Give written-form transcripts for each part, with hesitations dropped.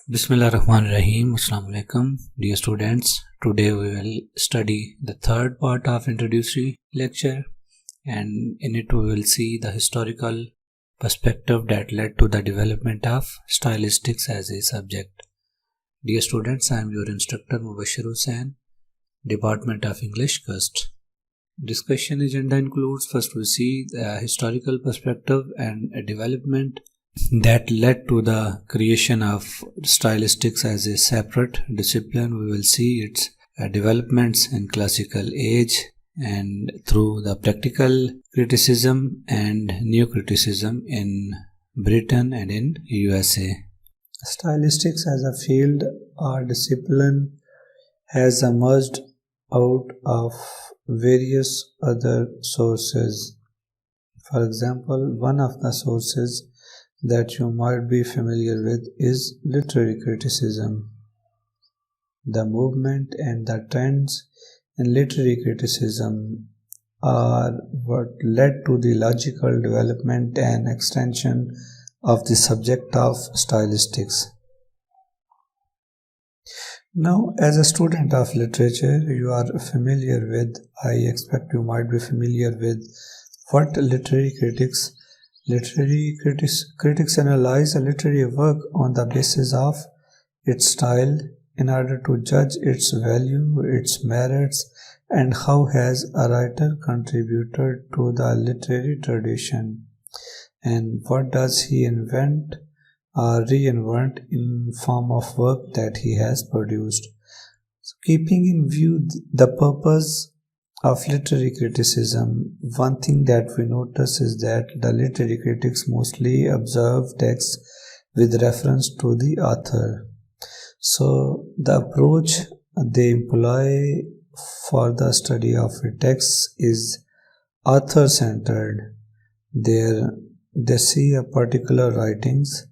Bismillahirrahmanirrahim. Assalamu alaikum, dear students. Today we will study the third part of introductory lecture, and in it we will see the historical perspective that led to the development of stylistics as a subject. Dear students, I am your instructor Mubashir Hussain, Department of English, Cust. Discussion agenda includes: first we see the historical perspective and a development that led to the creation of stylistics as a separate discipline. We will see its developments in classical age and through the practical criticism and new criticism in Britain and in USA. Stylistics as a field or discipline has emerged out of various other sources. For example, one of the sources that you might be familiar with is literary criticism. The movement and the trends in literary criticism are what led to the logical development and extension of the subject of stylistics. Now, as a student of literature, you are familiar with, I expect you might be familiar with, what literary critics analyze a literary work on the basis of its style in order to judge its value, its merits, and how has a writer contributed to the literary tradition, and what does he invent or reinvent in form of work that he has produced. So, keeping in view the purpose of literary criticism, one thing that we notice is that the literary critics mostly observe texts with reference to the author. So the approach they employ for the study of a text is author-centered. They see a particular writings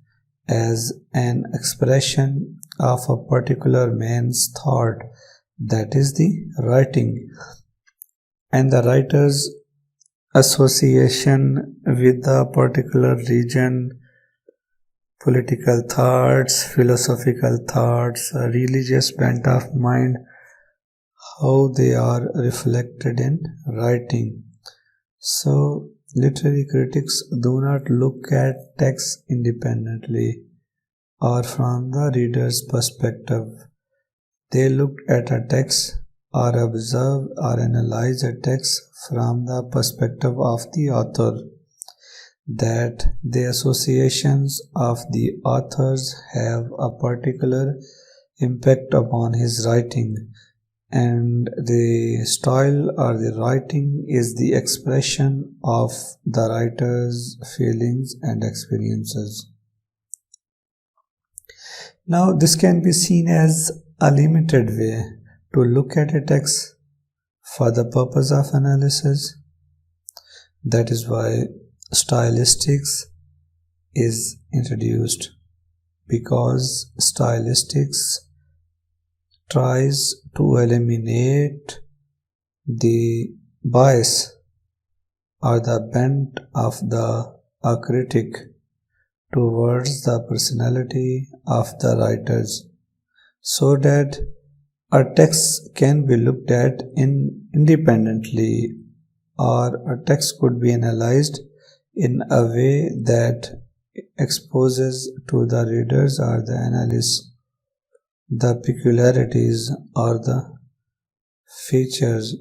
as an expression of a particular man's thought, that is the writing, and the writer's association with the particular region, political thoughts, philosophical thoughts, a religious bent of mind, how they are reflected in writing. So, literary critics do not look at text independently or from the reader's perspective. They look at a text or observe or analyze a text from the perspective of the author, that the associations of the authors have a particular impact upon his writing, and the style or the writing is the expression of the writer's feelings and experiences. Now, this can be seen as a limited way to look at a text for the purpose of analysis. That is why stylistics is introduced, because stylistics tries to eliminate the bias or the bent of a critic towards the personality of the writers, so that a text can be looked at independently, or a text could be analyzed in a way that exposes to the readers or the analysts the peculiarities or the features,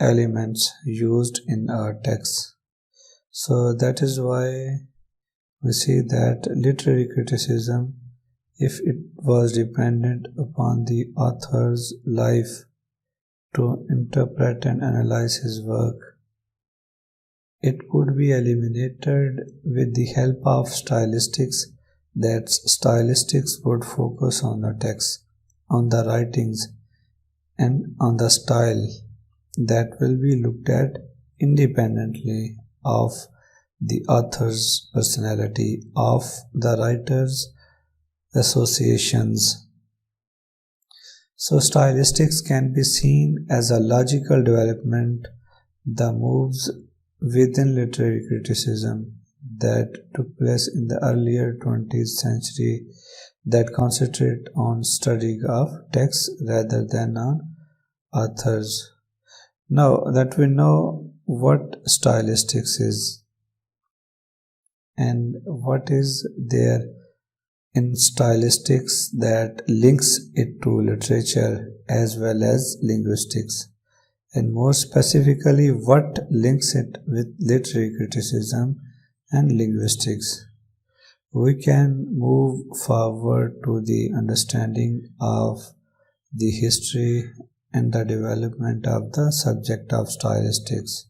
elements used in our text. So that is why we see that literary criticism, if it was dependent upon the author's life to interpret and analyze his work, it could be eliminated with the help of stylistics, that stylistics would focus on the text, on the writings, and on the style that will be looked at independently of the author's personality, of the writer's associations. So stylistics can be seen as a logical development that moves within literary criticism, that took place in the earlier 20th century that concentrate on study of texts rather than on authors. Now that we know what stylistics is and what is there in stylistics that links it to literature as well as linguistics, and more specifically what links it with literary criticism and linguistics, we can move forward to the understanding of the history and the development of the subject of stylistics.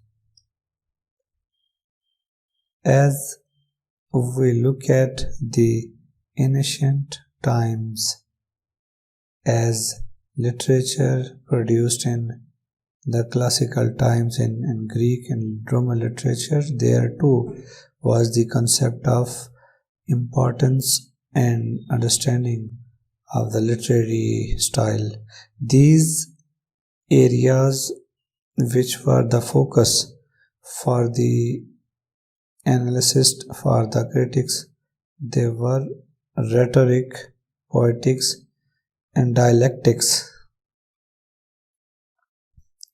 As we look at the ancient times, as literature produced in the classical times in Greek and Roman literature, there too was the concept of importance and understanding of the literary style. These areas which were the focus for the analysts, for the critics, they were rhetoric, poetics, and dialectics.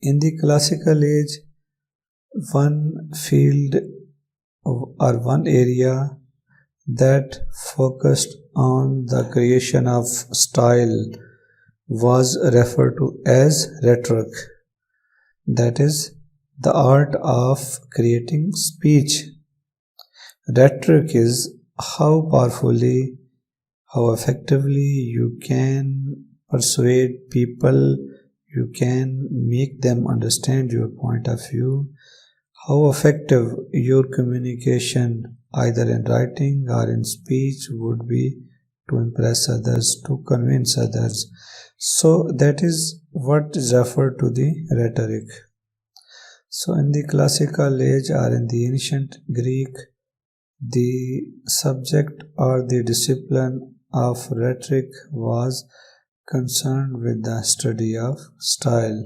In the classical age, one field or one area that focused on the creation of style was referred to as rhetoric. That is the art of creating speech. Rhetoric is how powerfully, how effectively you can persuade people, you can make them understand your point of view, how effective your communication either in writing or in speech would be to impress others, to convince others. So that is what is referred to the rhetoric. So in the classical age or in the ancient Greek, the subject or the discipline of rhetoric was concerned with the study of style,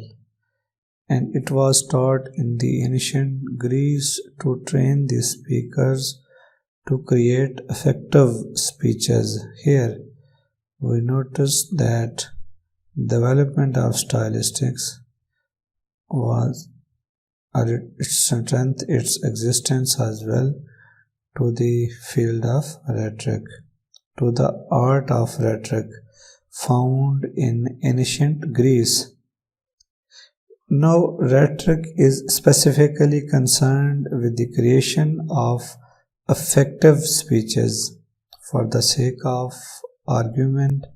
and it was taught in the ancient Greece to train the speakers to create effective speeches. Here we notice that development of stylistics was its strength, its existence as well to the field of rhetoric, to the art of rhetoric found in ancient Greece. Now, rhetoric is specifically concerned with the creation of effective speeches for the sake of argument,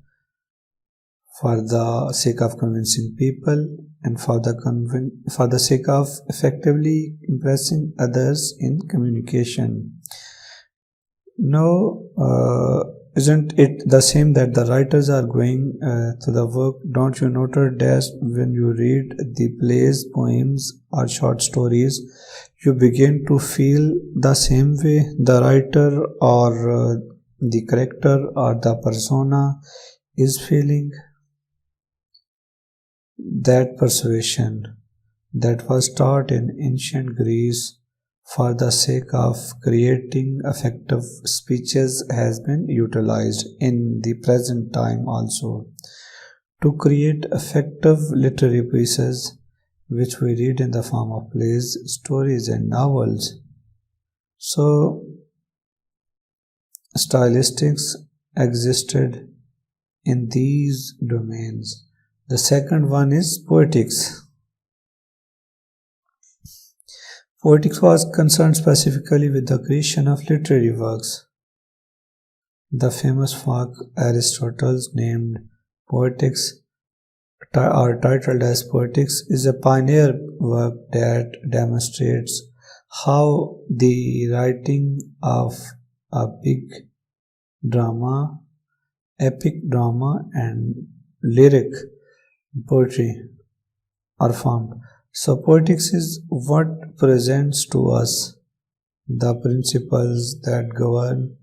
for the sake of convincing people, and for the sake of effectively impressing others in communication. Now, isn't it the same that the writers are going to the work? Don't you notice that when you read the plays, poems, or short stories, you begin to feel the same way the writer or the character or the persona is feeling? That persuasion that was taught in ancient Greece for the sake of creating effective speeches has been utilized in the present time also to create effective literary pieces which we read in the form of plays, stories, and novels. So, stylistics existed in these domains. The second one is poetics. Poetics was concerned specifically with the creation of literary works. The famous work Aristotle's named Poetics or titled as Poetics is a pioneer work that demonstrates how the writing of a big drama, epic drama, and lyric poetry are formed. So poetics is what presents to us the principles that govern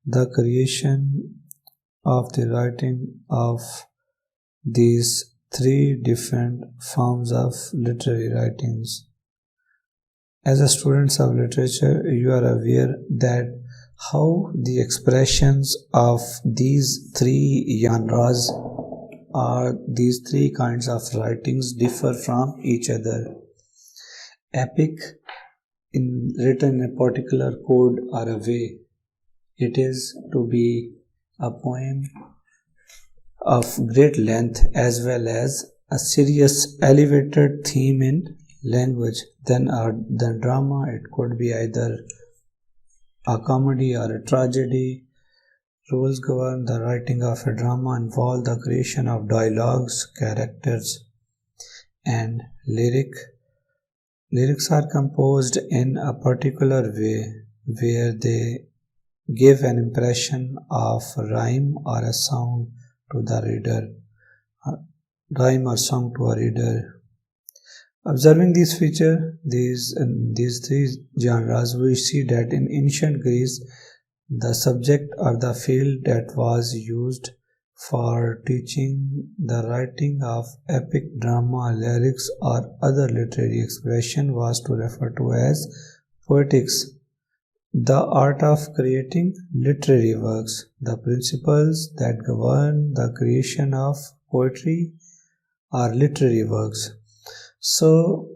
the creation of the writing of these three different forms of literary writings. As a student of literature, you are aware that how the expressions of these three genres or these three kinds of writings differ from each other. Epic, written in a particular code or a way, it is to be a poem of great length as well as a serious elevated theme in language. Then drama, it could be either a comedy or a tragedy. Rules govern the writing of a drama involve the creation of dialogues, characters, and lyrics are composed in a particular way where they give an impression of rhyme or a song to the reader. Rhyme or song to a reader. Observing these features, these three genres, we see that in ancient Greece, the subject or the field that was used for teaching the writing of epic drama, lyrics, or other literary expression was to refer to as poetics. The art of creating literary works. The principles that govern the creation of poetry are literary works. So,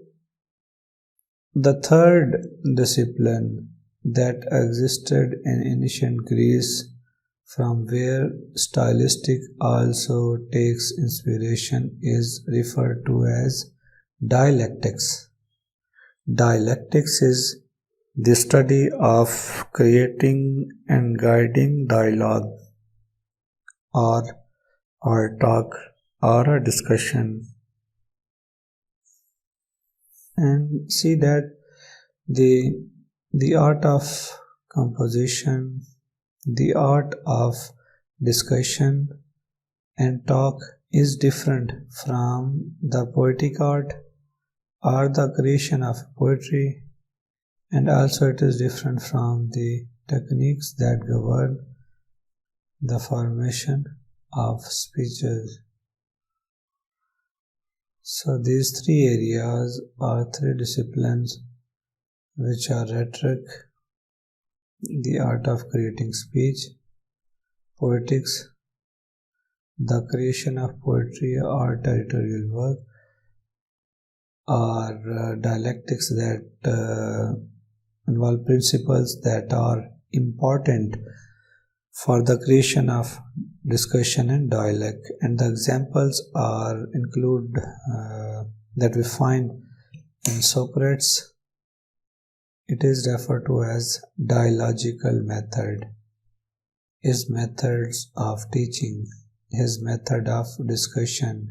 the third discipline that existed in ancient Greece, from where stylistic also takes inspiration, is referred to as dialectics. Dialectics is the study of creating and guiding dialogue or talk or a discussion, and see that the art of composition, the art of discussion and talk is different from the poetic art or the creation of poetry, and also it is different from the techniques that govern the formation of speeches. So these three areas are three disciplines which are rhetoric, the art of creating speech, poetics, the creation of poetry or territorial work, or dialectics that involve principles that are important for the creation of discussion and dialogue. And the examples include that we find in Socrates. It is referred to as dialogical method. His methods of teaching, his method of discussion,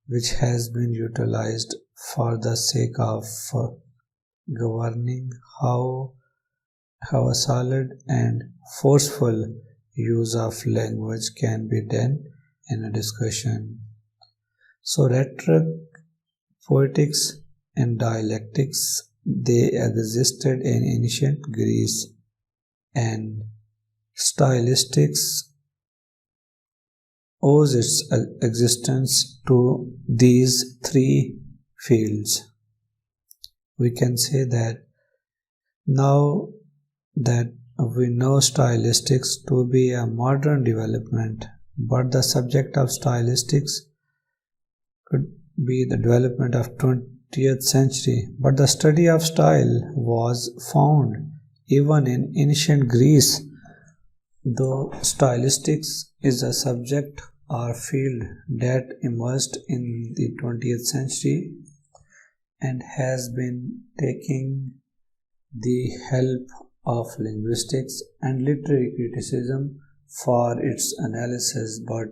which has been utilized for the sake of governing how a solid and forceful use of language can be done in a discussion. So rhetoric, poetics, and dialectics, they existed in ancient Greece, and stylistics owes its existence to these three fields. We can say that now that we know stylistics to be a modern development, but the subject of stylistics could be the development of 20th century. But the study of style was found even in ancient Greece, though stylistics is a subject or field that emerged in the 20th century and has been taking the help of linguistics and literary criticism for its analysis. But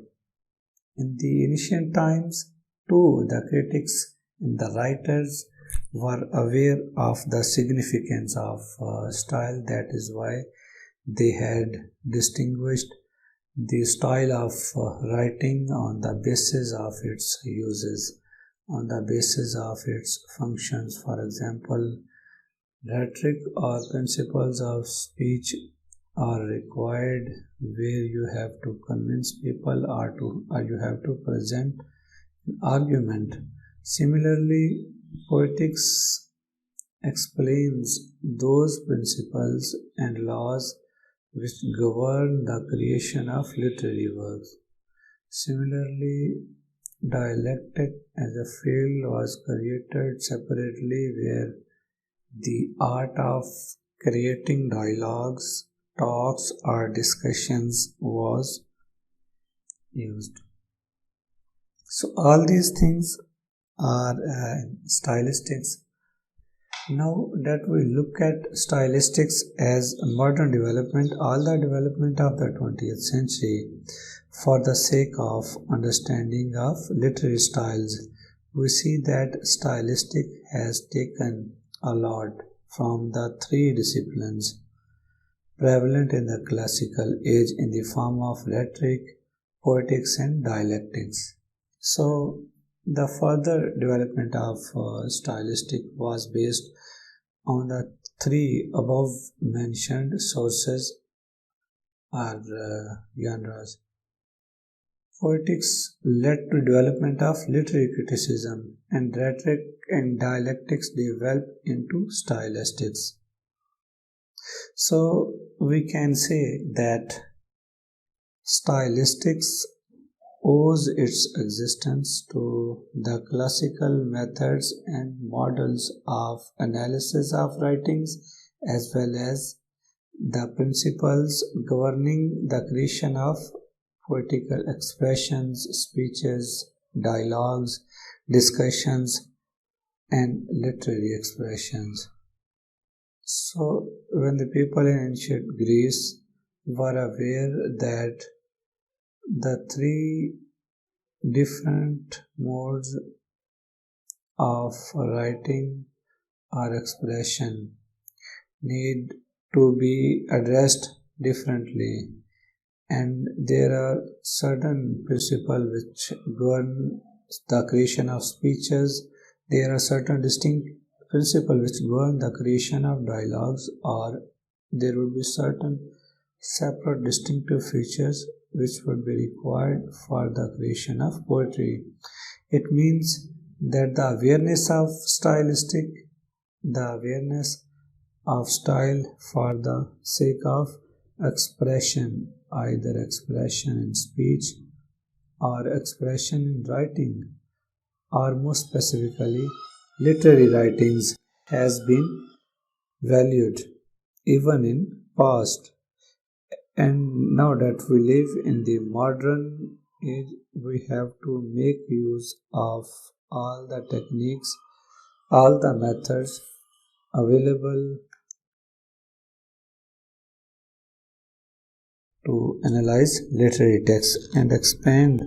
in the ancient times too, the critics and the writers were aware of the significance of style. That is why they had distinguished the style of writing on the basis of its uses, on the basis of its functions. For example, rhetoric or principles of speech are required where you have to convince people or you have to present an argument. Similarly, poetics explains those principles and laws which govern the creation of literary works. Similarly, dialectic as a field was created separately, where the art of creating dialogues, talks, or discussions was used. So, all these things are stylistics. Now that we look at stylistics as a modern development, all the development of the 20th century, for the sake of understanding of literary styles, we see that stylistic has taken a lot from the three disciplines prevalent in the classical age in the form of rhetoric, poetics, and dialectics. So, the further development of stylistic was based on the three above mentioned sources or genres. Poetics led to development of literary criticism, and rhetoric and dialectics developed into stylistics. So we can say that stylistics owes its existence to the classical methods and models of analysis of writings, as well as the principles governing the creation of poetical expressions, speeches, dialogues, discussions, and literary expressions. So, when the people in ancient Greece were aware that the three different modes of writing or expression need to be addressed differently, and there are certain principles which govern the creation of speeches. There are certain distinct principles which govern the creation of dialogues, or there would be certain separate distinctive features which would be required for the creation of poetry. It means that the awareness of style for the sake of expression, either expression in speech or expression in writing, or more specifically literary writings, has been valued even in past. And now that we live in the modern age, we have to make use of all the techniques, all the methods available to analyze literary texts and expand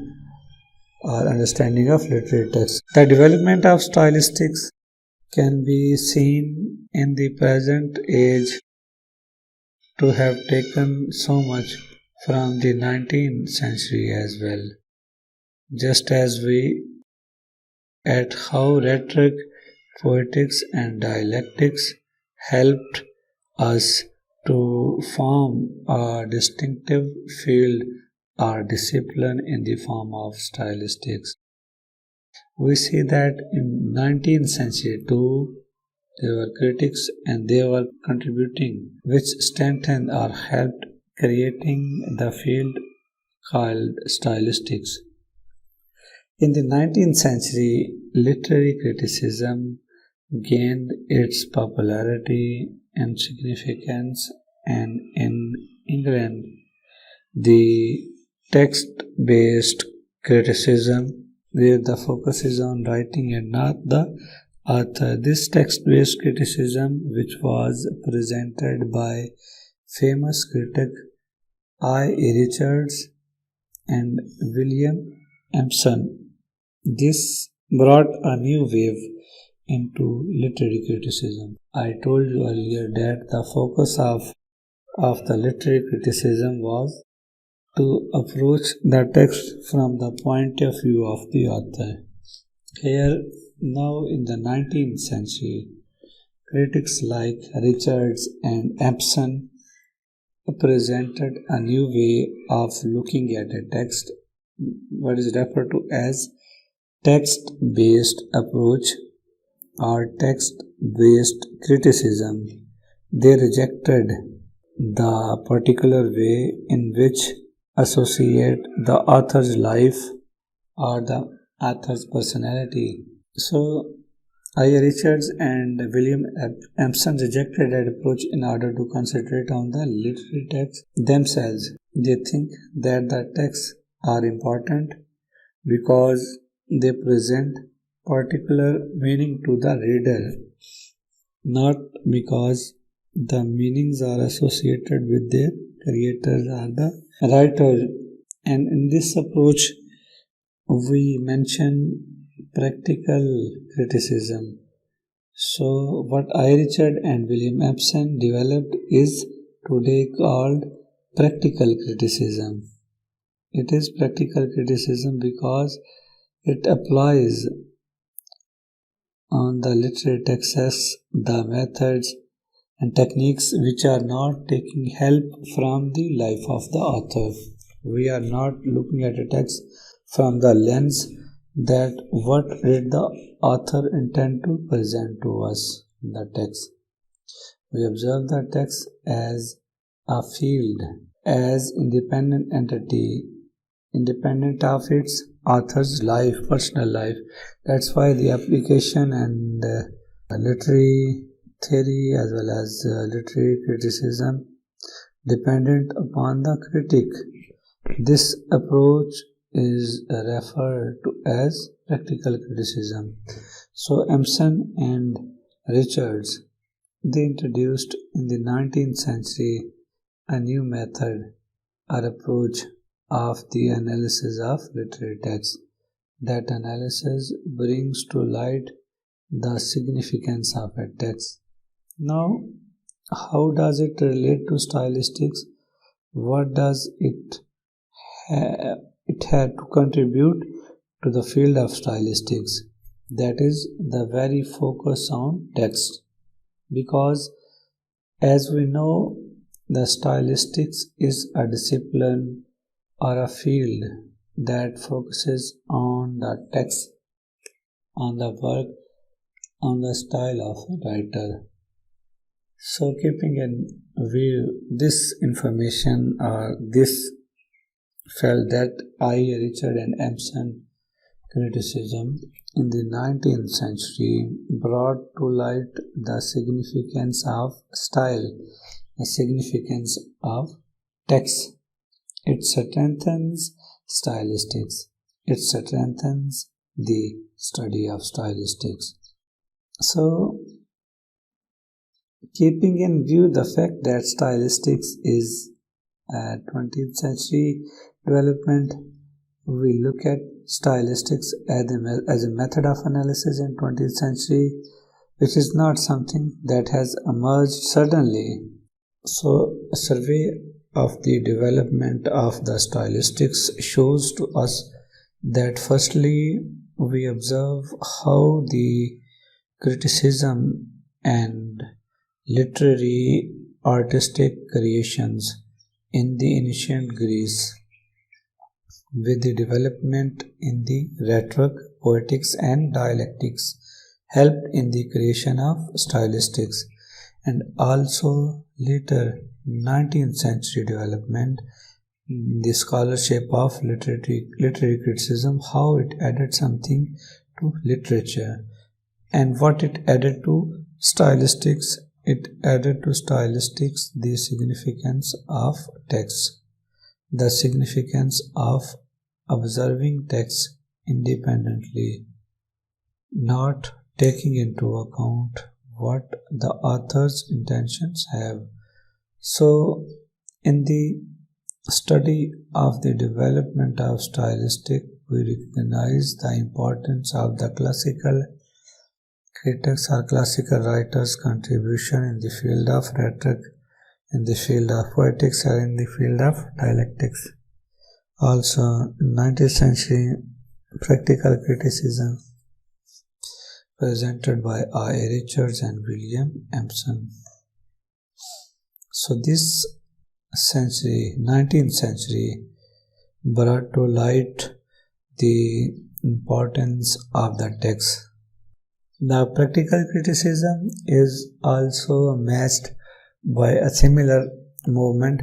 our understanding of literary texts. The development of stylistics can be seen in the present age to have taken so much from the 19th century as well. Just as we at how rhetoric, poetics, and dialectics helped us to form a distinctive field or discipline in the form of stylistics. We see that in 19th century too, there were critics and they were contributing, which strengthened or helped creating the field called stylistics. In the 19th century, literary criticism gained its popularity and significance, and in England, the text-based criticism, where the focus is on writing and not the author. This text-based criticism, which was presented by famous critic I.A. Richards and William Empson, this brought a new wave into literary criticism. I told you earlier that the focus of the literary criticism was to approach the text from the point of view of the author. Here, now in the 19th century, critics like Richards and Empson presented a new way of looking at a text, what is referred to as text-based approach or text based criticism. They rejected the particular way in which associate the author's life or the author's personality. So, I.A. Richards and William Empson rejected that approach in order to concentrate on the literary texts themselves. They think that the texts are important because they present particular meaning to the reader, not because the meanings are associated with their creators or the writer. And in this approach, we mention practical criticism. So, what I. Richard and William Empson developed is today called practical criticism. It is practical criticism because it applies on the literary texts the methods and techniques which are not taking help from the life of the author. We are not looking at a text from the lens that what did the author intend to present to us in the text. We observe the text as a field, as independent entity, independent of its author's life, personal life. That's why the application and literary theory as well as literary criticism dependent upon the critic. This approach is referred to as practical criticism. So Empson and Richards, they introduced in the 19th century a new method or approach of the analysis of literary texts. That analysis brings to light the significance of a text. Now, how does it relate to stylistics? What does it had to contribute to the field of stylistics? That is the very focus on text. Because as we know, the stylistics is a discipline or a field that focuses on the text, on the work, on the style of a writer. So keeping in view this information or this felt that I. Richard and Empson criticism in the 19th century brought to light the significance of style, the significance of text. It strengthens stylistics. It strengthens the study of stylistics. So, keeping in view the fact that stylistics is a 20th century development, we look at stylistics as a method of analysis in 20th century, which is not something that has emerged suddenly. So, a survey of the development of the stylistics shows to us that firstly, we observe how the criticism and literary artistic creations in the ancient Greece, with the development in the rhetoric, poetics and dialectics, helped in the creation of stylistics, and also later 19th century development, the scholarship of literary criticism, how it added something to literature. And what it added to stylistics? It added to stylistics the significance of text, the significance of observing text independently, not taking into account what the author's intentions have. So, in the study of the development of stylistic, we recognize the importance of the classical critics or classical writers' contribution in the field of rhetoric, in the field of poetics, or in the field of dialectics. Also, 19th century practical criticism presented by I. Richards and William Empson. So this century, 19th century, brought to light the importance of the text. The practical criticism is also matched by a similar movement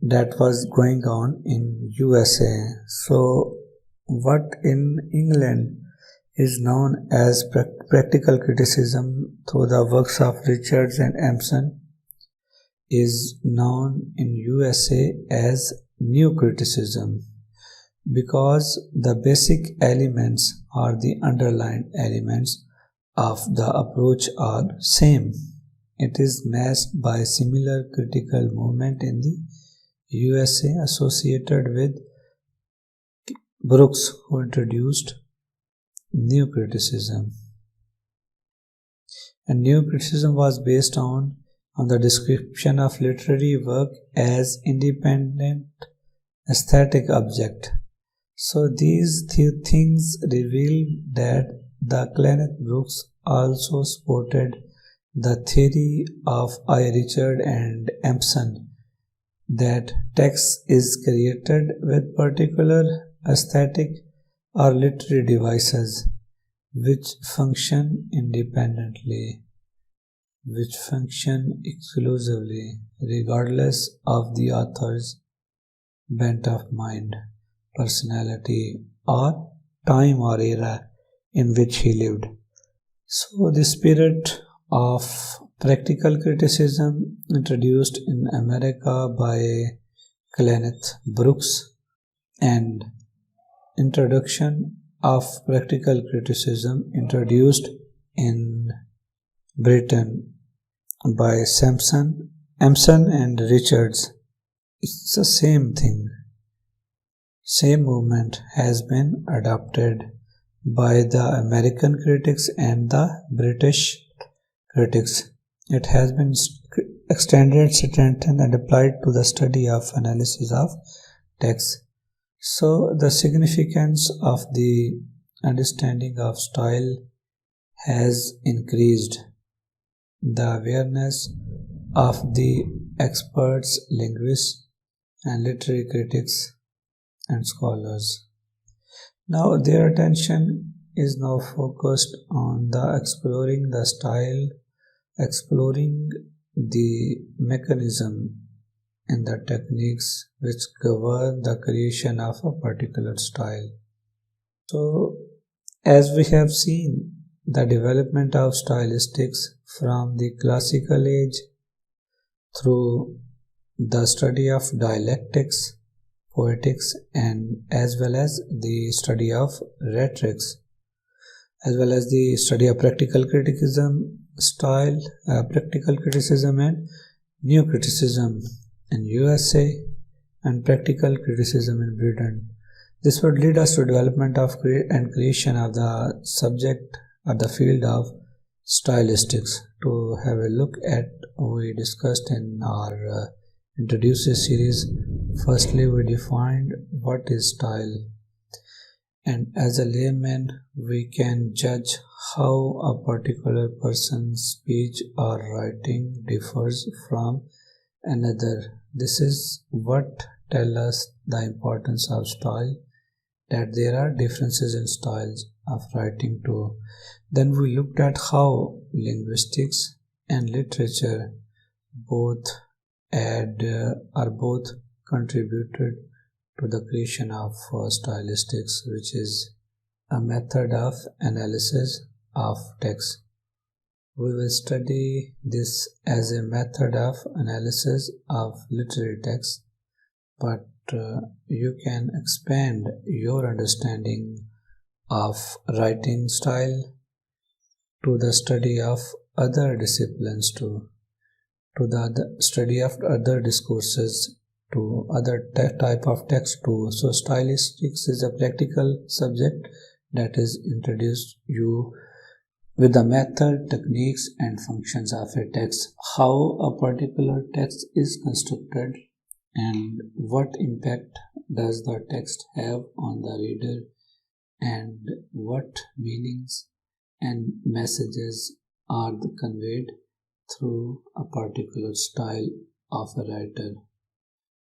that was going on in USA. So what in England is known as practical criticism through the works of Richards and Emerson is known in USA as new criticism because the basic elements or the underlying elements of the approach are same. It is matched by similar critical movement in the USA associated with Brooks, who introduced new criticism. And new criticism was based on the description of literary work as independent aesthetic object. So these things reveal that the Kenneth Brooks also supported the theory of I. Richard and Emerson that text is created with particular aesthetic or literary devices which function independently, which function exclusively, regardless of the author's bent of mind, personality, or time or era in which he lived. So the spirit of practical criticism introduced in America by Kenneth Brooks and introduction of practical criticism introduced in Britain by Emerson and Richards. It's the same thing. Same movement has been adopted by the American critics and the British critics. It has been extended, strengthened, and applied to the study of analysis of text. So, the significance of the understanding of style has increased. The awareness of the experts, linguists, and literary critics and scholars. Now, their attention is now focused on the exploring the style, exploring the mechanism and the techniques which govern the creation of a particular style. So, as we have seen, the development of stylistics from the classical age through the study of dialectics, poetics, and as well as the study of rhetorics, as well as the study of practical criticism, practical criticism and new criticism in USA and practical criticism in Britain. This would lead us to development of and creation of the subject or the field of stylistics. To have a look at, we discussed in our introducer series. Firstly, we defined what is style, and as a layman we can judge how a particular person's speech or writing differs from another. This is what tells us the importance of style, that there are differences in styles of writing too. Then we looked at how linguistics and literature both contributed to the creation of stylistics, which is a method of analysis of text. We will study this as a method of analysis of literary text, but you can expand your understanding of writing style to the study of other disciplines too, to the study of other discourses, to other type of text too. So stylistics is a practical subject that is introduced you with the method, techniques and functions of a text, how a particular text is constructed and what impact does the text have on the reader and what meanings and messages are conveyed through a particular style of a writer.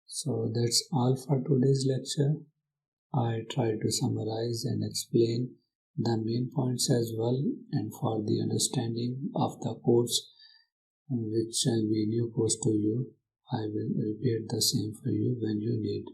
So that's all for today's lecture. I try to summarize and explain the main points as well, and for the understanding of the course which shall be new course to you, I will repeat the same for you when you need.